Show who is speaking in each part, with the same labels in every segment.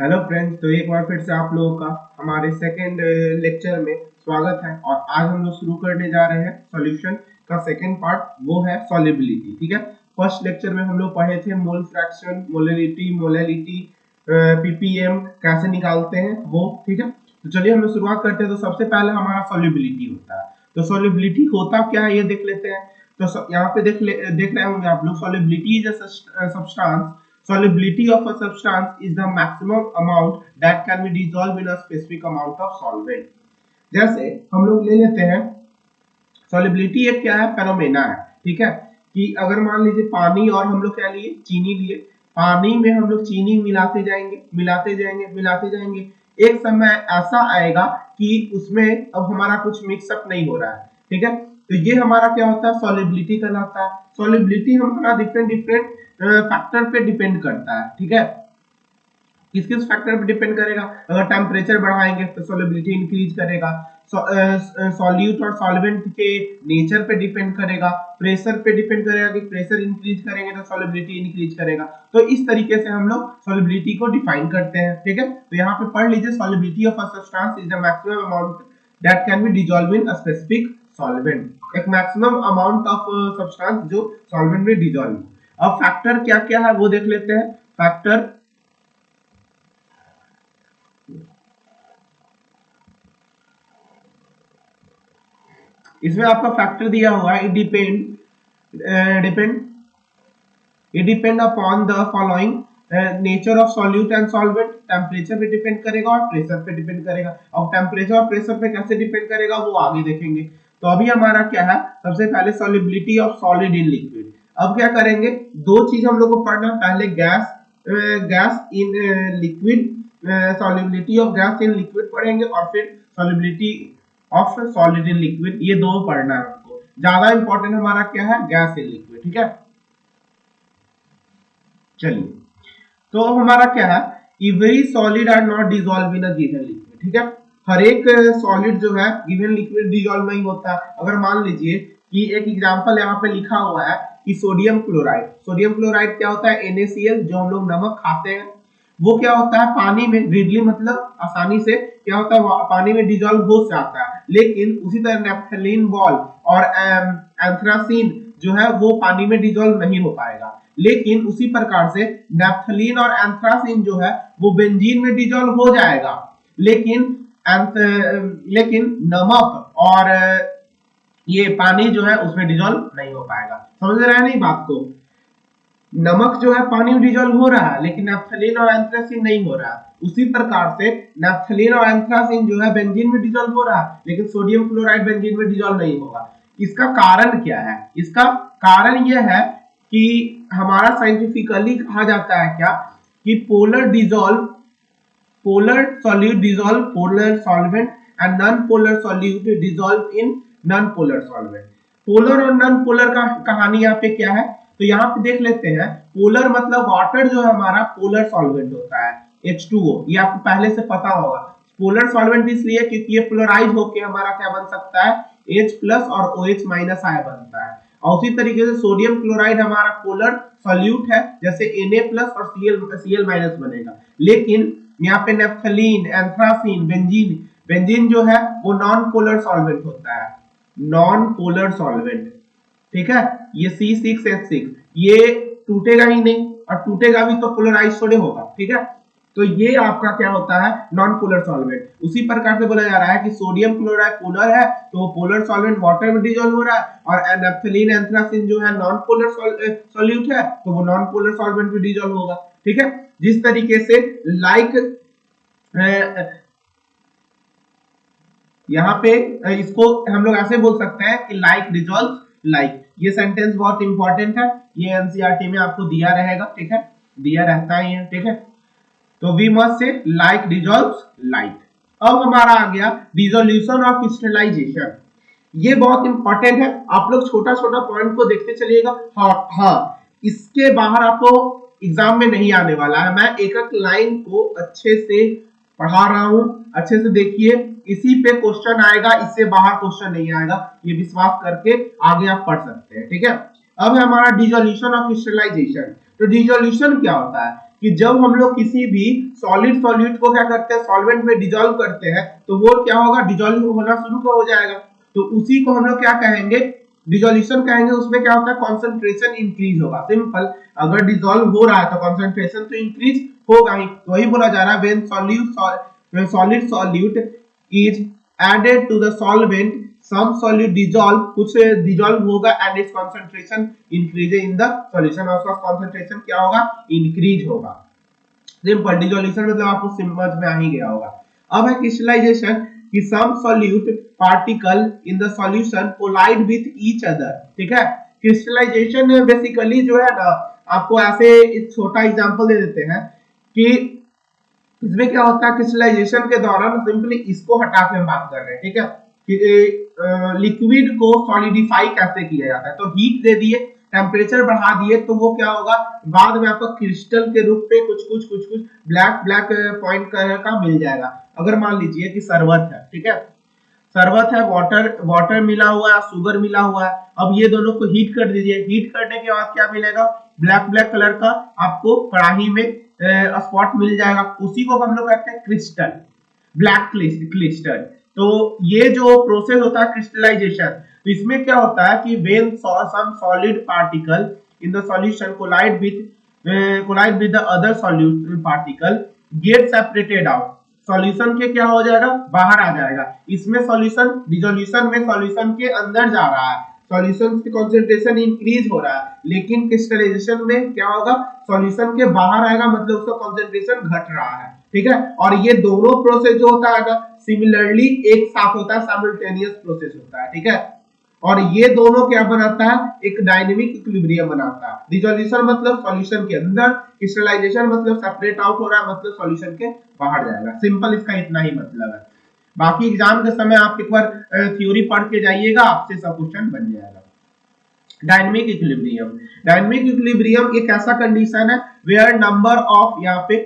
Speaker 1: Hello friends, तो एक बार फिर से आप लोगों का हमारे सेकंड लेक्चर में स्वागत है। और आज हम लोग शुरू करने जा रहे हैं सॉल्यूशन का सेकंड पार्ट, वो है सॉल्युबिलिटी। ठीक है, फर्स्ट लेक्चर में हम लोग पढ़े थे मोल फ्रैक्शन, मोलैलिटी, पीपीएम कैसे निकालते हैं वो। ठीक है, तो चलिए हम लोग शुरुआत करते हैं। तो सबसे पहले हमारा सॉल्युबिलिटी होता है। तो सॉल्युबिलिटी होता क्या है ये देख लेते हैं। तो यहाँ पे देख रहे होंगे आप लोग, solubility is a substance. Solubility of a substance is the maximum amount that can be dissolved in a specific amount of solvent. जैसे हम लोग ले लेते हैं solubility, एक क्या है, फेनोमेना है। ठीक है, कि अगर मान लीजिए पानी और हम लोग क्या लिए, चीनी लिए। पानी में हम लोग चीनी मिलाते जाएंगे मिलाते जाएंगे मिलाते जाएंगे, एक समय ऐसा आएगा कि उसमें अब हमारा कुछ मिक्सअप नहीं हो रहा है। ठीक है, तो ये हमारा क्या होता है, सॉल्युबिलिटी कहलाता है। सॉल्युबिलिटी हमारा डिफरेंट डिफरेंट फैक्टर पे डिपेंड करता है। ठीक है, किस किस फैक्टर पे डिपेंड करेगा, अगर टेम्परेचर बढ़ाएंगे तो सॉल्युबिलिटी इंक्रीज करेगा। सॉल्यूट और सॉल्वेंट के नेचर पे डिपेंड करेगा। प्रेशर पे डिपेंड करेगा कि प्रेशर इंक्रीज करेंगे तो सॉल्युबिलिटी इंक्रीज करेगा। तो इस तरीके से हम लोग सॉल्युबिलिटी को डिफाइन करते हैं। ठीक है, तो यहाँ पे पढ़ लीजिए, solubility of a substance is the maximum amount that can be dissolve in a specific solvent. एक मैक्सिमम अमाउंट ऑफ सब्सटेंस जो सॉल्वेंट में डिसॉल्व। अब फैक्टर क्या क्या है वो देख लेते हैं। फैक्टर इसमें आपका फैक्टर दिया हुआ है, it depend upon the following nature of solute and solvent. Temperature पे डिपेंड करेगा और प्रेशर पे डिपेंड करेगा। अब टेम्परेचर और प्रेशर पे कैसे डिपेंड करेगा वो आगे देखेंगे। तो अभी हमारा क्या है, सबसे पहले solubility of solid in liquid. अब क्या करेंगे, दो चीज हम लोग को पढ़ना, पहले gas in liquid, solubility of gas in liquid पढ़ेंगे, और फिर solubility of solid in liquid. ये दो पढ़ना है हमको। ज्यादा इंपॉर्टेंट हमारा क्या है, गैस इन लिक्विड। ठीक है, चलिए, तो हमारा क्या है, every solid are not dissolve in a given liquid. ठीक है, हर एक सॉलिड जो है गिवन लिक्विड डिसॉल्व नहीं होता। अगर मान लीजिए कि एक एग्जांपल यहाँ पे लिखा हुआ है कि सोडियम क्लोराइड। सोडियम क्लोराइड क्या होता है, NaCl, जो हम लोग नमक खाते हैं, वो क्या होता है, पानी में रिडली मतलब आसानी से क्या होता है, पानी में डिसॉल्व हो जाता है। लेकिन उसी तरह नेफ्थलीन बॉल और एंथ्रासीन जो है वो पानी में डिसॉल्व नहीं हो पाएगा। लेकिन उसी प्रकार से नेफ्थलीन और एंथ्रासीन जो है वो बेंजीन में डिसॉल्व हो जाएगा। लेकिन नमक और ये पानी जो है उसमें डिसॉल्व नहीं हो पाएगा। समझ रहे हैं नहीं बात को, नमक जो है पानी में डिसॉल्व हो रहा है लेकिन नेफ्थलीन और एंथ्रासीन नहीं हो रहा है। उसी प्रकार से नेफ्थलीन और एंथ्रासीन जो है बेंजीन में डिसॉल्व हो रहा है, लेकिन सोडियम क्लोराइड बेंजीन में डिसॉल्व नहीं होगा। इसका कारण क्या है, इसका कारण यह है कि हमारा साइंटिफिकली कहा जाता है क्या, कि polar solute dissolve polar solvent and non-polar solute dissolve in non-polar solvent। Polar और नॉन पोलर का कहानी यहाँ पे क्या है, तो यहाँ पे देख लेते हैं। पोलर मतलब वाटर जो है हमारा पोलर सॉल्वेंट होता है, H2O, ये आपको पहले से पता होगा। पोलर सॉल्वेंट इसलिए क्योंकि ये पोलराइज होके हमारा क्या बन सकता है, H+ और OH- आय बनता है। और उसी तरीके से सोडियम क्लोराइड हमारा पोलर सॉल्यूट है, जैसे Na+ और Cl- बनेगा। लेकिन यहाँ पे नेफ्थलीन, एंथ्रासीन, बेंजीन जो है वो नॉन पोलर सॉल्वेंट होता है, नॉन पोलर सॉल्वेंट। ठीक है, ये C6H6 ये टूटेगा ही नहीं, और टूटेगा भी तो पोलराइज थोड़े होगा। ठीक है, तो ये आपका क्या होता है, नॉन पोलर सॉल्वेंट। उसी प्रकार से बोला जा रहा है कि सोडियम क्लोराइड पोलर है तो वो पोलर सॉल्वेंट वाटर में डिसॉल्व हो रहा है, और नेफ्थलीन एंथ्रासीन जो है नॉन पोलर सॉल्यूट है तो वो नॉन पोलर सॉल्वेंट में डिसॉल्व होगा। ठीक है, जिस तरीके से लाइक यहाँ पे इसको हम लोग ऐसे बोल सकते हैं कि लाइक डिसॉल्व लाइक। ये सेंटेंस बहुत इंपॉर्टेंट है, ये एनसीईआरटी में आपको दिया रहेगा। ठीक है, दिया रहता है। ठीक है, तो we must say like dissolves like. अब हमारा आ गया डिसोल्यूशन और क्रिस्टलाइजेशन। ये बहुत इंपॉर्टेंट है, आप लोग छोटा छोटा पॉइंट को देखते चलिएगा। हाँ, इसके बाहर आपको एग्जाम में नहीं आने वाला है। मैं एक एक लाइन को अच्छे से पढ़ा रहा हूं, अच्छे से देखिए, इसी पे क्वेश्चन आएगा, इससे बाहर क्वेश्चन नहीं आएगा, ये विश्वास करके आगे आप पढ़ सकते हैं। ठीक है, अब है हमारा डिसोल्यूशन और क्रिस्टलाइजेशन। तो डिसोल्यूशन क्या होता है कि जब हम लोग किसी भी सॉलिड सॉल्यूट को क्या करते हैं, सॉल्वेंट में डिजोल्व करते हैं, तो वो क्या होगा, डिजोल्व होना शुरू हो जाएगा। तो उसी को हम लोग क्या कहेंगे, डिजोल्यूशन कहेंगे। उसमें क्या होता है, कॉन्सेंट्रेशन इंक्रीज होगा। सिंपल, अगर डिजोल्व हो रहा है तो कॉन्सेंट्रेशन तो इंक्रीज होगा ही। तो वही बोला जा रहा है, when solid solute is added to the solvent, some solute dissolve, कुछ डिजोल्व होगा and its concentration increase in the solution, और उसका कंसंट्रेशन क्या होगा, इंक्रीज होगा। सिंपल, डिसोल्यूशन मतलब आपको समझ में आ ही गया होगा। अब है क्रिस्टलाइजेशन, कि some solute particle in the solution collide with each other. ठीक है, क्रिस्टलाइजेशन बेसिकली जो है ना, आपको ऐसे एक छोटा एग्जांपल दे देते हैं कि इसमें क्या होता है, क्रिस्टलाइजेशन के दौरान सिंपली इसको हटा के हम बात कर रहे हैं। ठीक है, कि लिक्विड को सॉलिडिफाई कैसे किया जाता है। तो हीट दे दिए, टेम्परेचर बढ़ा दिए, तो वो क्या होगा, बाद में आपको क्रिस्टल के रूप में कुछ कुछ ब्लैक पॉइंट का मिल जाएगा। अगर मान लीजिए कि शरबत है, ठीक है, शरबत है, वाटर मिला हुआ है, शुगर मिला हुआ है। अब ये दोनों को हीट कर दीजिए, हीट करने के बाद क्या मिलेगा, ब्लैक कलर का आपको कढ़ाई में स्पॉट मिल जाएगा। उसी को हम लोग कहते हैं क्रिस्टल, ब्लैक क्रिस्टल। तो ये जो प्रोसेस होता है क्रिस्टलाइजेशन, तो इसमें क्या होता है कि when some solid particle in the solution collide with the other solute particle get separated out, solution के क्या हो जाएगा, बाहर आ जाएगा। इसमें सॉल्यूशन, डिसोल्यूशन में सॉल्यूशन के अंदर जा रहा है, सॉल्यूशन की कंसंट्रेशन इंक्रीज हो रहा है, लेकिन क्रिस्टलाइजेशन में क्या होगा, सॉल्यूशन के बाहर आएगा, मतलब उसका कंसंट्रेशन घट रहा है। ठीक है, और ये दोनों प्रोसेस जो होता है ना, सिमिलरली एक साथ होता है, साइमल्टेनियस प्रोसेस होता है। ठीक है, और ये दोनों क्या बनाता है, एक डायनेमिक इक्विलिब्रियम बनाता है। डिसोल्यूशन मतलब सॉल्यूशन के अंदर, क्रिस्टलाइजेशन मतलब सेपरेट आउट हो रहा है, मतलब सॉल्यूशन के बाहर जाएगा। सिंपल, इसका इतना ही मतलब है। बाकी एग्जाम के समय आप एक बार थ्योरी पढ़ के जाइएगा, आपसे सब क्वेश्चन बन जाएगा। डायनेमिक इक्विलिब्रियम, डायनेमिक इक्विलिब्रियम एक ऐसा कंडीशन है वेयर नंबर ऑफ, यहाँ पे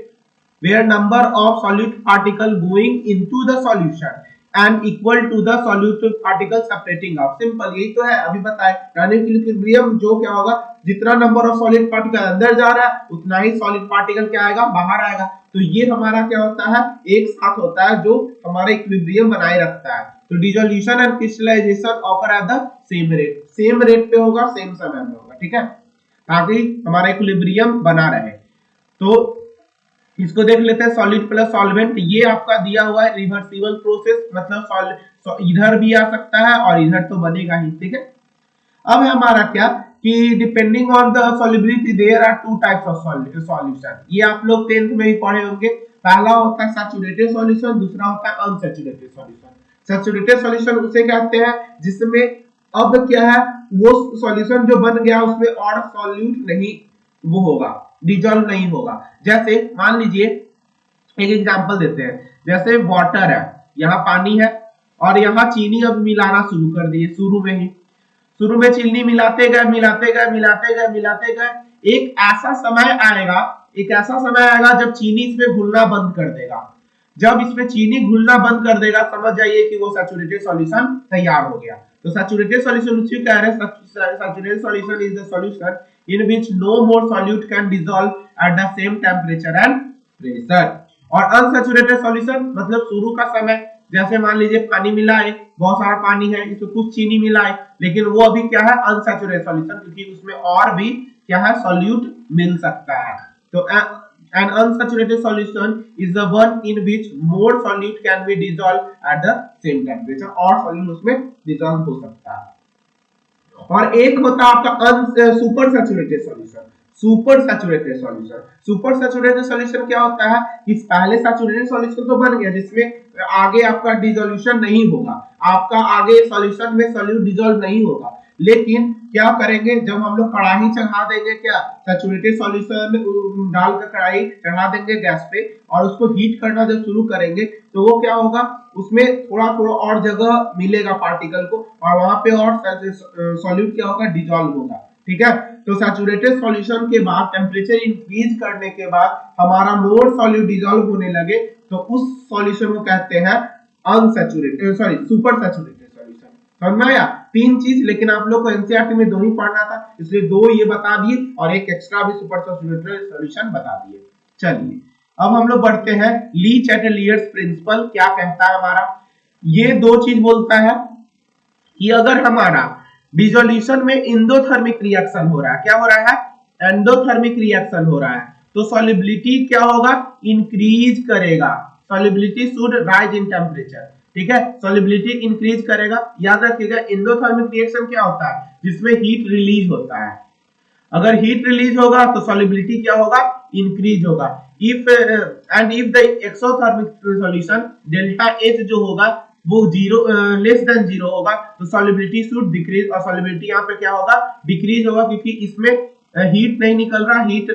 Speaker 1: where number of solute particle going into the solution and equal to the solute particle separating out। Simple, यही तो है, अभी बताए। डायनेमिक इक्विलिब्रियम जो क्या होगा, जितना नंबर ऑफ सॉलिड पार्टिकल अंदर जा रहा है, उतना ही सॉलिड पार्टिकल क्या आएगा, बाहर आएगा। तो ये हमारा क्या होता है, एक साथ होता है, जो हमारा इक्विलिब्रियम बनाए रखता है। तो dissolution and crystallization occur at the same rate पे होगा, सेम समय में होगा। ठीक है, ताकि हमारा इक्विलिब्रियम बना रहे। तो इसको देख लेते हैं, सॉलिड प्लस सॉल्वेंट। ये आपका दिया हुआ है रिवर्सिबल प्रोसेस, मतलब इधर भी आ सकता है और इधर तो बनेगा ही। ठीक है, अब है हमारा क्या, कि depending on the solubility there are two types of solution. ये आप लोग 10th में ही पढ़े होंगे। पहला होता है सैचुरेटेड सॉल्यूशन, दूसरा होता है अनसैचुरेटेड सॉल्यूशन। सैचुरेटेड सॉल्यूशन उसे कहते हैं जिसमें अब क्या है, वो सॉल्यूशन जो बन गया उसमें और सॉल्यूट नहीं वो होगा, डिजोल्व नहीं होगा। जैसे मान लीजिए, एक एग्जांपल देते हैं, जैसे वाटर है, यहाँ पानी है और यहाँ चीनी अब मिलाना शुरू कर दिए। शुरू में चीनी मिलाते गए, एक ऐसा समय आएगा जब चीनी इसमें घुलना बंद कर देगा। जब इसमें चीनी घुलना बंद कर देगा, समझ जाइए कि वो सैचुरेटेड सॉल्यूशन तैयार हो गया। तो सैचुरेटेड सॉल्यूशन उसी कह रहे हैं, saturated solution is the solution in which no more solute can dissolve at the same temperature and pressure। और अनसैचुरेटेड सॉल्यूशन मतलब शुरू का समय, जैसे मान लीजिए पानी मिला है, बहुत सारा पानी है, इसमें कुछ चीनी मिला है, लेकिन वो अभी क्या है, अनसैचुरेटेड सॉल्यूशन, क्योंकि उसमें और भी क्या है, सॉल्यूट मिल सकता है। तो an unsaturated solution is the one in which more solute can be dissolved at the same temperature, और सॉल्यूट उसमें डिसॉल्व हो सकता है। और एक होता है आपका सुपर सैचुरेटेड सॉल्यूशन क्या होता है, कि पहले सैचुरेटेड सॉल्यूशन तो बन गया, जिसमें आगे आपका डिसोल्यूशन नहीं होगा, आपका आगे सॉल्यूशन में सॉल्यूट डिसॉल्व नहीं होगा। लेकिन क्या करेंगे, जब हम लोग कढ़ाई चढ़ा देंगे, क्या सैचुरेटेड सॉल्यूशन डालकर कढ़ाई चढ़ा देंगे गैस पे, और उसको हीट करना जब शुरू करेंगे, तो वो क्या होगा, उसमें थोड़ा और जगह मिलेगा पार्टिकल को, और वहां पे और सॉल्यूट क्या होगा, डिसॉल्व होगा। ठीक है, तो सैचुरेटेड सॉल्यूशन के बाद टेम्परेचर इंक्रीज करने के बाद हमारा मोर सॉल्यूट डिसॉल्व होने लगे, तो उस सॉल्यूशन को कहते हैं सुपर सैचुरेटेड सॉल्यूशन। समझ में आया? 3 चीज, लेकिन आप लोग को एनसीईआरटी में 2 ही पढ़ना था, इसलिए 2 ये बता दिए और एक एक्स्ट्रा भी सुपर सैचुरेटेड सॉल्यूशन बता दिए। चलिए अब हम लोग बढ़ते हैं ली चैटलियर्स प्रिंसिपल क्या कहता है हमारा। ये दो चीज बोलता है कि अगर हमारा डिसोल्यूशन में एंडोथर्मिक रिएक्शन हो रहा है, क्या हो रहा है, एंडोथर्मिक रिएक्शन हो रहा है, तो सॉल्युबिलिटी क्या होगा, इंक्रीज करेगा। Solubility should rise in temperature, ठीक है, सॉल्युबिलिटी इंक्रीज करेगा। याद रखिएगा एंडोथर्मिक रिएक्शन क्या होता है, जिसमें हीट रिलीज होता है। अगर हीट रिलीज होगा तो सॉल्युबिलिटी क्या होगा, इंक्रीज होगा। If and if the exothermic solution delta H जो होगा वो जीरो लेस देन जीरो होगा तो सॉल्युबिलिटी शुड डिक्रीज, और सॉल्युबिलिटी यहाँ पे क्या होगा, डिक्रीज होगा, क्योंकि इसमें हीट नहीं निकल रहा, हीट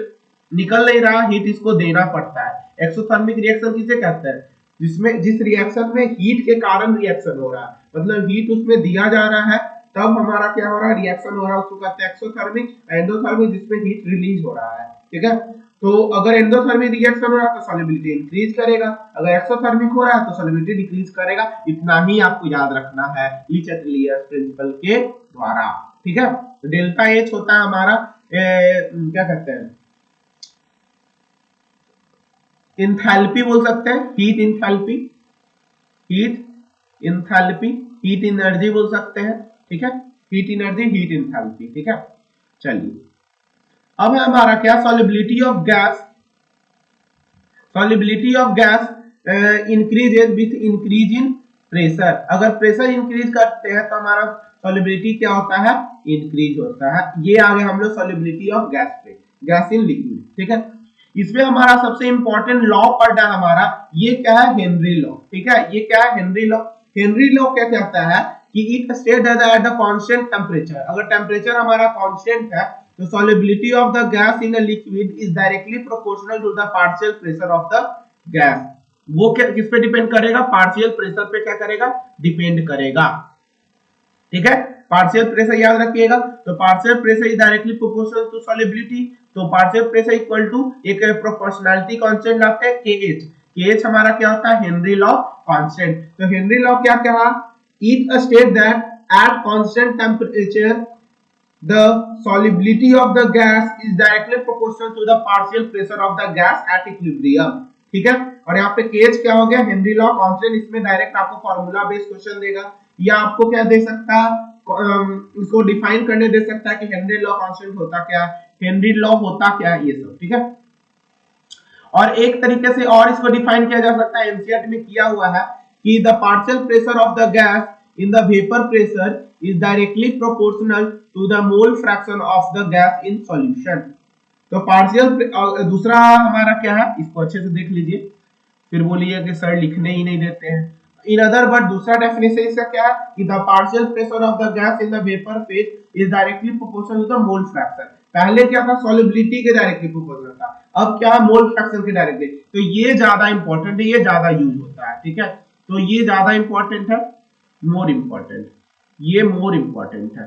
Speaker 1: निकल नहीं रहा, हीट इसको देना पड़ता है। एक्सोथर्मिक रिएक्शन किसे कहते हैं, जिसमें जिस रिएक्शन में हीट के कारण रिएक्शन हो रहा है, मतलब हीट उसमें दिया जा रहा है तब हमारा क्या हो रहा है, रिएक्शन हो रहा है, उसको कहते हैं एक्सोथर्मिक। एंडोथर्मिक जिसमें हीट रिलीज हो रहा है, ठीक है। तो अगर एंडोथर्मिक रिएक्शन हो रहा है तो सॉल्युबिलिटी इंक्रीज करेगा, अगर एक्सोथर्मिक हो रहा है तो सॉल्युबिलिटी डिक्रीज करेगा। इतना ही आपको याद रखना है ली चैटलियर्स प्रिंसिपल के द्वारा, ठीक है। डेल्टा एच होता है हमारा क्या कहते हैं, इंथैल्पी बोल सकते हैं, heat enthalpy, heat enthalpy, heat energy बोल सकते हैं, ठीक है, हीट एनर्जी, हीट इंथैल्पी, ठीक है। चलिए अब है हमारा क्या, solubility of gas. Solubility of gas increases with increase in pressure. अगर प्रेशर इंक्रीज करते हैं तो हमारा सॉल्युबिलिटी क्या होता है, इंक्रीज होता है। ये आगे हम लोग सॉल्युबिलिटी ऑफ गैस पे, गैस इन लिक्विड, ठीक है। इसमें हमारा सबसे इंपॉर्टेंट लॉ पढ़ना है हमारा, ये क्या है, हेनरी लॉ, ठीक है। ये क्या है, हेनरी लॉ। हेनरी लॉ क्या कहता है कि it state at the constant temperature, अगर टेम्परेचर हमारा कांस्टेंट है तो solubility of the gas in a liquid is directly proportional to the partial pressure of the gas। वो क्या किस पे डिपेंड करेगा, पार्शियल प्रेशर पे क्या करेगा, डिपेंड करेगा, ठीक है। पार्शियल प्रेशर याद रखिएगा, तो partial pressure is directly proportional to solubility, तो पार्शियल प्रेशर इक्वल टू एक प्रोपोर्शनैलिटी कांस्टेंट लाते हैं KH। KH हमारा क्या होता है, हेनरी लॉ कांस्टेंट। तो हेनरी लॉ क्या कहा, it state that at constant temperature the solubility of the gas is directly proportional to the partial pressure of the gas at equilibrium, ठीक है। और यहाँ पे KH क्या हो गया, हेनरी लॉ कांस्टेंट। इसमें डायरेक्ट आपको फॉर्मूला बेस्ड क्वेश्चन देगा, या आपको क्या दे सकता है, इसको डिफाइन करने दे सकता है कि हेनरी लॉ कांस्टेंट होता क्या है, हेनरी लॉ होता क्या है, ये सब, ठीक है। और एक तरीके से और इसको डिफाइन किया जा सकता है, एनसीईआरटी में किया हुआ है कि the partial pressure of the gas in the vapor pressure is directly proportional to the mole fraction of the gas in solution। तो पार्शियल दूसरा हमारा क्या है, इसको अच्छे से देख लीजिए, फिर बोलिए कि सर लिखने ही नहीं देते हैं। इन अदर वर्ड दूसरा डेफिनेशन इसका क्या है कि the partial pressure of the gas in the vapour phase is directly proportional to the mole fraction. पहले क्या था, सॉल्युबिलिटी के डायरेक्टली प्रोपोर्शनल था, अब क्या है, मोल फ्रैक्शन के डायरेक्टली। तो ये ज्यादा इंपॉर्टेंट है, ये ज्यादा यूज होता है, ठीक है। तो ये ज्यादा इंपॉर्टेंट है, मोर इंपॉर्टेंट, ये मोर इंपॉर्टेंट है,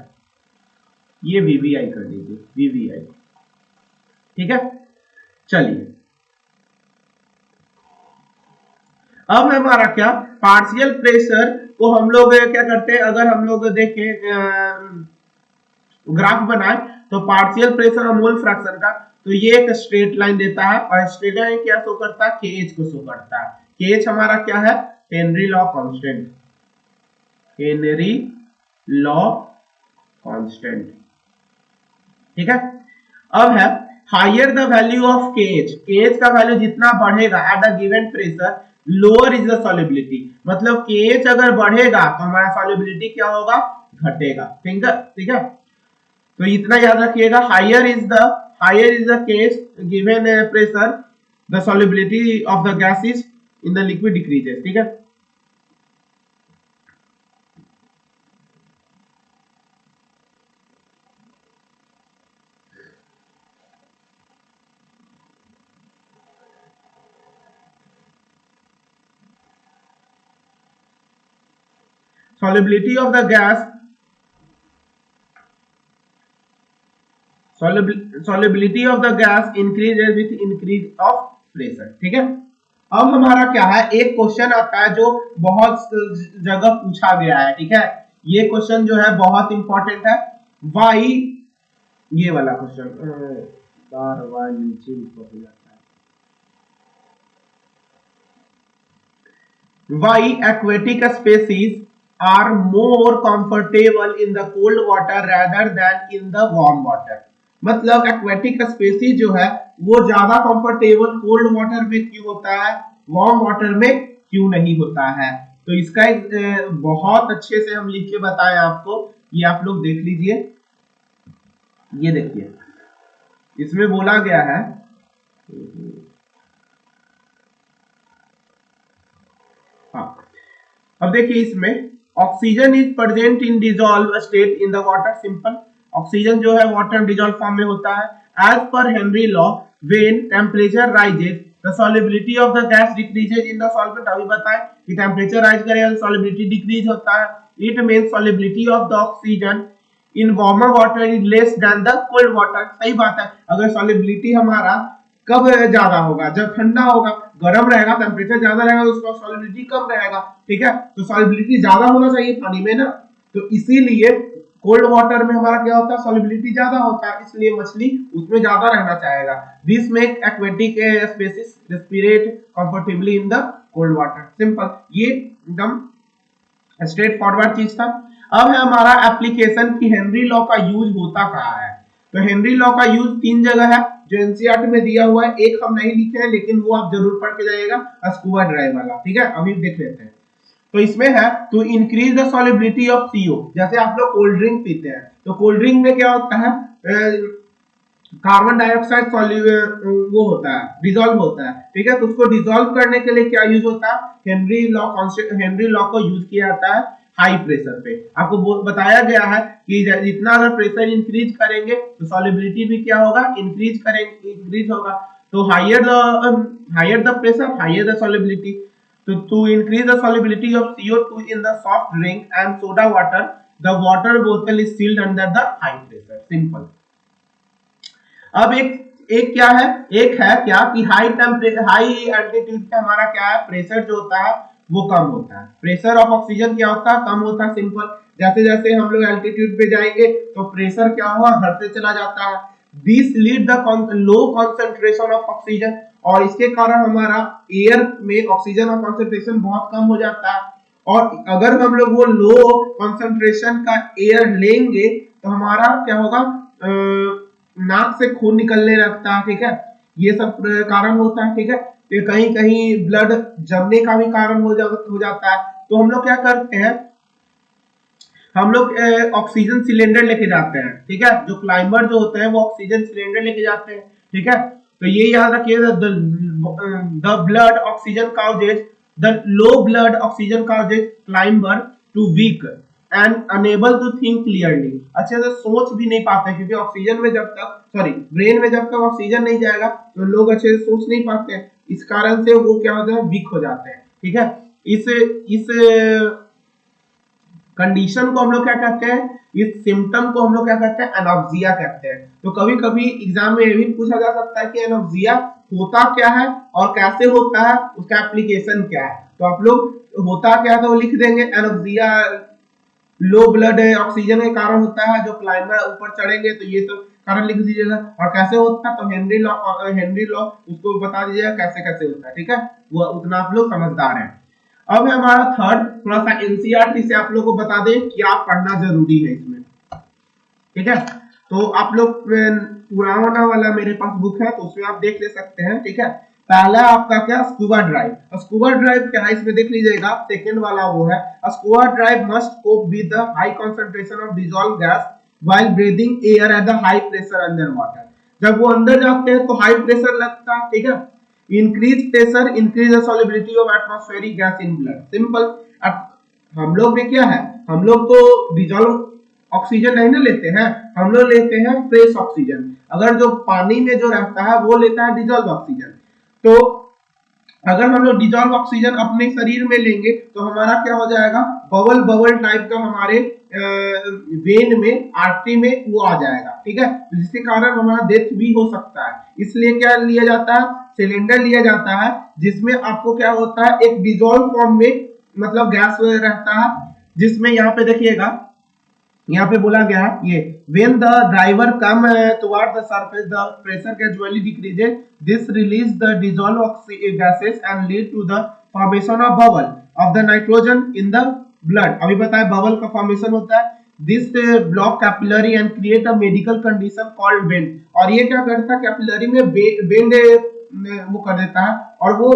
Speaker 1: ये वीवीआई कर दीजिए, वीवीआई, ठीक है। चलिए अब हमारा क्या, पार्शियल प्रेशर को हम लोग क्या करते हैं, अगर हम लोग देखें ग्राफ बनाए तो पार्शियल प्रेशर और मोल फ्रैक्शन का, तो ये एक स्ट्रेट लाइन देता है, और स्ट्रेट लाइन क्या शो करता है, KH को शो करता है। KH हमारा क्या है, Henry law constant, Henry law constant, ठीक है। अब है higher the value of KH, KH का वैल्यू जितना बढ़ेगा at the given pressure lower is the solubility, मतलब KH अगर बढ़ेगा तो हमारा सॉल्युबिलिटी क्या होगा, घटेगा, ठीक है। तो इतना याद रखिएगा, higher is the KH given pressure the solubility of the gas is in the liquid decreases, ठीक है। Solubility of the gas, solubility of the gas increases with increase of pressure, ठीक है। अब हमारा क्या है, एक क्वेश्चन आता है जो बहुत जगह पूछा गया है, ठीक है। ये क्वेश्चन जो है बहुत इंपॉर्टेंट है, वाई, ये वाला क्वेश्चन बार बार नीचे ऊपर हो जाता है, Why aquatic species are more comfortable in the cold water rather than in the warm water? मतलब एक्वेटिक स्पेसीज जो है वो ज्यादा कंफर्टेबल कोल्ड वाटर में क्यों होता है, वार्म वाटर में क्यों नहीं होता है? तो इसका एक बहुत अच्छे से हम लिख के बताएं आपको, ये आप लोग देख लीजिए। ये देखिए इसमें बोला गया है, हाँ अब देखिए इसमें oxygen is present in dissolve state in the water. Simple, oxygen जो है वाटर डिजॉल्व फॉर्म में होता है। As per Henry law when temperature rises the solubility of the gas decreases in the solvent. अभी बताएं कि टेम्परेचर राइज करेगा तो सॉलिबिलिटी डिक्रीज होता है। It means solubility of the oxygen in warmer water is less than the cold water. सही बात है, अगर सॉलिबिलिटी हमारा कब ज्यादा होगा, जब ठंडा होगा, गर्म रहेगा, टेम्परेचर ज्यादा रहेगा तो उसका सॉलिबिलिटी कम रहेगा। ठीक है, तो सॉलिबिलिटी ज्यादा होना चाहिए पानी में ना, तो इसीलिए कोल्ड वाटर में हमारा क्या होता है, सॉलिबिलिटी ज्यादा होता है, इसलिए मछली उसमें ज्यादा रहना चाहेगा। This make aquatic species रेस्पिरेट comfortably in the cold water. Simple, ये एकदम स्ट्रेट फॉरवर्ड चीज था। अब है हमारा एप्लीकेशन की हेनरी लॉ का यूज होता कहाँ है। तो हेनरी लॉ का यूज 3 जगह है जो एनसीईआरटी में दिया हुआ है, एक हम नहीं लिखे हैं लेकिन वो आप जरूर पढ़ के जाइएगा, स्कूबा ड्राइव वाला। ठीक है, अभी देख लेते हैं। तो इसमें है to increase the solubility of CO. जैसे आप लोग कोल्ड ड्रिंक पीते हैं तो कोल्ड ड्रिंक में क्या होता है, कार्बन डाइऑक्साइड वो होता है, डिसॉल्व होता है। ठीक है, तो उसको डिसॉल्व करने के लिए क्या यूज होता है, हेनरी लॉ को यूज किया जाता है हाई प्रेशर पे। आपको बताया गया है कि जितना अगर प्रेशर इंक्रीज करेंगे तो सॉलिबिलिटी भी क्या होगा, इंक्रीज होगा। तो higher the pressure higher the solubility. तो to increase the solubility of CO2 in the soft drink and soda water the water बोतल is sealed under the high pressure. Simple. अब एक क्या है, एक है क्या कि हाई एल्टीट्यूड पे हमारा क्या है, प्रेशर जो होता है वो कम होता है। प्रेशर ऑफ ऑक्सीजन क्या होता है, कम होता है। सिंपल, जैसे जैसे हम लोग एल्टीट्यूड पे जाएंगे तो प्रेशर क्या हुआ, घटते चला जाता है। This lead the low concentration of oxygen, और इसके कारण हमारा एयर में ऑक्सीजन का कॉन्सेंट्रेशन बहुत कम हो जाता है। और अगर हम लोग वो लो कॉन्सेंट्रेशन का एयर लेंगे तो हमारा क्या होगा, नाक से खून निकलने लगता है। ठीक है, ये सब कारण होता है। ठीक है, तो कहीं कहीं ब्लड जमने का भी कारण हो जाता है। तो हम लोग क्या करते हैं, हम लोग ऑक्सीजन सिलेंडर लेके जाते हैं। ठीक है, जो क्लाइंबर जो होते हैं वो ऑक्सीजन सिलेंडर लेके जाते हैं। ठीक है, तो ये याद रखिए, the blood oxygen causes the low blood oxygen causes climber to weak and unable to think clearly. अच्छे से सोच भी नहीं पाते, क्योंकि ऑक्सीजन में जब तक ब्रेन में जब तक ऑक्सीजन नहीं जाएगा तो लोग अच्छे से सोच नहीं पाते हैं। इस कारण से वो क्या होता है, वीक हो जाते हैं। ठीक है, इस कंडीशन को हम लोग क्या कहते हैं, इस सिम्टम को हम लोग क्या कहते हैं, एनोक्सिया कहते हैं। तो कभी कभी एग्जाम में ये भी पूछा जा सकता है कि एनोक्सिया होता क्या है और कैसे होता है, उसका एप्लीकेशन क्या है। तो आप लोग होता क्या था वो लिख देंगे, एनोक्सिया लो ब्लड ऑक्सीजन के कारण होता है, जो क्लाइंबर ऊपर चढ़ेंगे तो ये सब कारण लिख दीजिएगा। और कैसे होता है तो हेनरी लॉ उसको बता दीजिएगा कैसे कैसे होता है। ठीक है, वो उतना आप लोग समझदार हैं। अब है हमारा थर्ड, थोड़ा सा एनसीईआरटी से आप लोग को बता दें क्या पढ़ना जरूरी है इसमें। ठीक है, तो आप लोग पुराना वाला मेरे पास बुक है तो उसमें आप देख ले सकते हैं। ठीक है, पहला आपका क्या, स्कूबा ड्राइव। स्कूबा ड्राइव क्या है इसमें देख लीजिएगा, सेकंड वाला वो है, scuba drive must cope with the high concentration of dissolve gas while breathing air at the high pressure under water. जब वो अंदर जाते हैं तो हाई प्रेशर लगता है। ठीक है, increase pressure increase the solubility of atmospheric gas in blood. Simple, हम लोग में क्या है, हम लोग तो डिसॉल्व ऑक्सीजन नहीं ना लेते हैं, हम लोग लेते हैं फ्रेश ऑक्सीजन। अगर जो पानी में जो रहता है वो लेता है डिसॉल्व ऑक्सीजन। तो अगर हम लोग डिसॉल्व ऑक्सीजन अपने शरीर में लेंगे तो हमारा क्या हो जाएगा, बबल बबल टाइप का हमारे वेन में, आर्टरी में वो आ जाएगा। ठीक है, जिसके कारण हमारा डेथ भी हो सकता है। इसलिए क्या लिया जाता है, सिलेंडर लिया जाता है, जिसमें आपको क्या होता है, एक डिसॉल्व फॉर्म में मतलब गैस रहता है, जिसमें यहाँ पे देखिएगा, यहाँ पे बोला गया है ये, when the driver come toward the surface the pressure gradually decreases, this release the dissolved gases and lead to the formation of bubble of the nitrogen in the blood, अभी बताया बबल का फॉर्मेशन होता है, this block capillary and create a medical condition called bend, और ये क्या करता है कैपिलरी में बेंड वो कर देता है और वो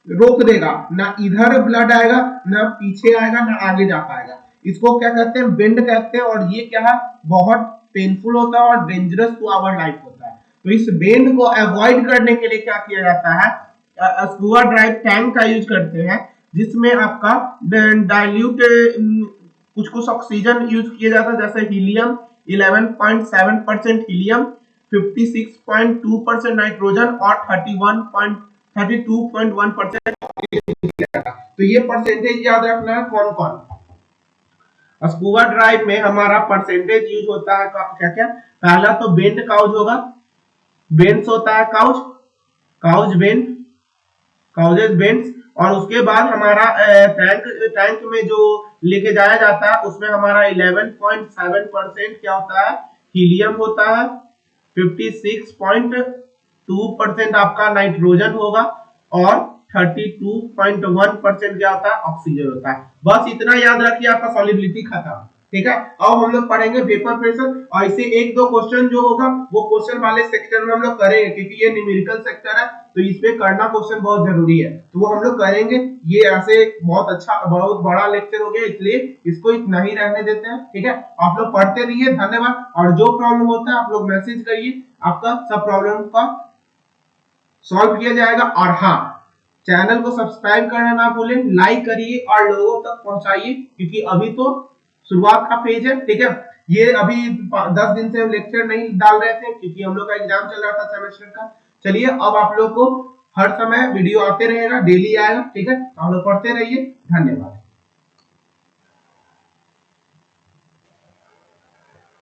Speaker 1: रोक देगा, ना इधर ब्लड आएगा ना पीछे आएगा ना आगे जा पाएगा, इसको क्या कहते हैं बेंड कहते हैं, और ये क्या है बहुत पेनफुल होता है और डेंजरस टू आवर लाइफ होता है। तो इस बेंड को अवॉइड करने के लिए क्या किया जाता है, स्कूबा ड्राइव टैंक का यूज करते हैं, जिसमें आपका डाइल्यूट कुछ कुछ ऑक्सीजन यूज किया जाता है, जैसे हीलियम 11.7% हीलियम, 56.2% नाइट्रोजन और 32.1% तो ये परसेंटेज याद रखना है कौन कौन। स्कूबा ड्राइव में हमारा परसेंटेज यूज होता है क्या क्या, पहला तो बेंड काउच होगा, बेंड्स होता है couch, couch bend, causes bends, और उसके बाद हमारा टैंक में जो लेके जाया जाता है उसमें हमारा 11.7% क्या होता है हीलियम होता है, 56.2% आपका नाइट्रोजन होगा और 32.1% क्या होता है ऑक्सीजन होता है। बस इतना याद रखिए, आपका सॉल्युबिलिटी खत्म। ठीक है, अब हम लोग पढ़ेंगे वेपर प्रेशर, और ऐसे एक दो क्वेश्चन जो होगा वो क्वेश्चन वाले सेक्टर में हम लोग करेंगे, क्योंकि ये न्यूमेरिकल सेक्टर है तो इसमें करना क्वेश्चन बहुत जरूरी है, तो वो हम लोग करेंगे। ये ऐसे बहुत अच्छा बहुत बड़ा लेक्चर हो गया, इसलिए इसको इतना ही रहने देते हैं। ठीक है, आप लोग पढ़ते रहिए, धन्यवाद। और जो प्रॉब्लम होता है आप लोग मैसेज करिए, आपका सब प्रॉब्लम का सॉल्व किया जाएगा। और हाँ, चैनल को सब्सक्राइब करना ना भूलें, लाइक करिए और लोगों तक पहुंचाइए, क्योंकि अभी तो शुरुआत का पेज है। ठीक है, ये अभी 10 दिन से हम लेक्चर नहीं डाल रहे थे क्योंकि हम लोग का एग्जाम चल रहा था सेमेस्टर का। चलिए, अब आप लोग को हर समय वीडियो आते रहेगा, डेली आएगा। ठीक है, आप लोग पढ़ते रहिए, धन्यवाद।